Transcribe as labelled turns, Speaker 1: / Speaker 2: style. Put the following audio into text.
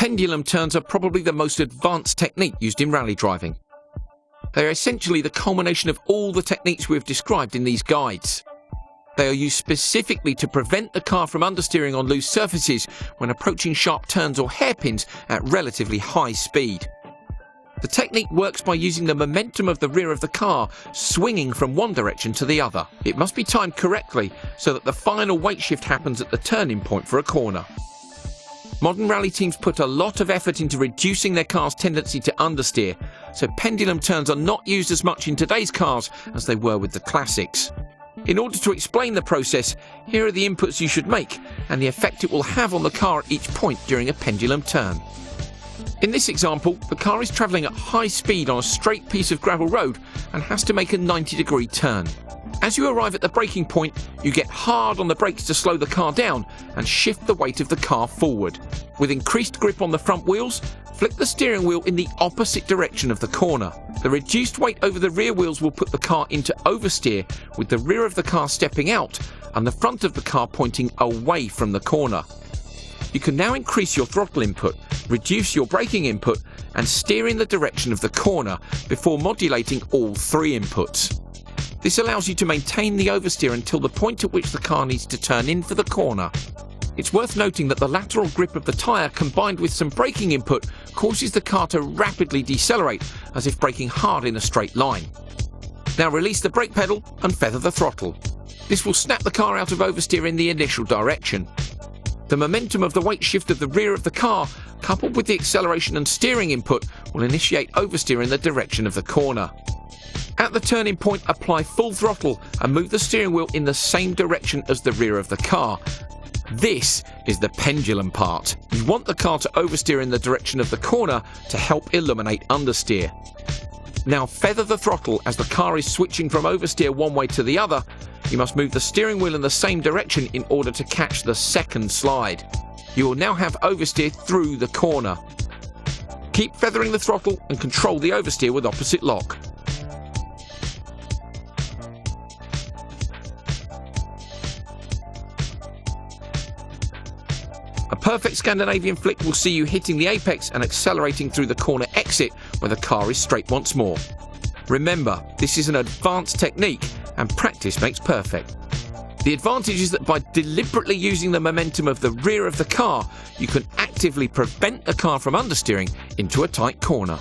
Speaker 1: Pendulum turns are probably the most advanced technique used in rally driving. They are essentially the culmination of all the techniques we have described in these guides. They are used specifically to prevent the car from understeering on loose surfaces when approaching sharp turns or hairpins at relatively high speed. The technique works by using the momentum of the rear of the car swinging from one direction to the other. It must be timed correctly so that the final weight shift happens at the turning point for a corner. Modern rally teams put a lot of effort into reducing their car's tendency to understeer, so pendulum turns are not used as much in today's cars as they were with the classics. In order to explain the process, here are the inputs you should make and the effect it will have on the car at each point during a pendulum turn. In this example, the car is travelling at high speed on a straight piece of gravel road and has to make a 90-degree turn. As you arrive at the braking point, you get hard on the brakes to slow the car down and shift the weight of the car forward. With increased grip on the front wheels, flick the steering wheel in the opposite direction of the corner. The reduced weight over the rear wheels will put the car into oversteer, with the rear of the car stepping out and the front of the car pointing away from the corner. You can now increase your throttle input, reduce your braking input and steer in the direction of the corner before modulating all three inputs. This allows you to maintain the oversteer until the point at which the car needs to turn in for the corner. It's worth noting that the lateral grip of the tyre combined with some braking input causes the car to rapidly decelerate as if braking hard in a straight line. Now release the brake pedal and feather the throttle. This will snap the car out of oversteer in the initial direction. The momentum of the weight shift of the rear of the car, coupled with the acceleration and steering input, will initiate oversteer in the direction of the corner. At the turning point, apply full throttle and move the steering wheel in the same direction as the rear of the car. This is the pendulum part. You want the car to oversteer in the direction of the corner to help eliminate understeer. Now feather the throttle as the car is switching from oversteer one way to the other. You must move the steering wheel in the same direction in order to catch the second slide. You will now have oversteer through the corner. Keep feathering the throttle and control the oversteer with opposite lock. A perfect Scandinavian flick will see you hitting the apex and accelerating through the corner exit where the car is straight once more. Remember, this is an advanced technique and practice makes perfect. The advantage is that by deliberately using the momentum of the rear of the car, you can actively prevent the car from understeering into a tight corner.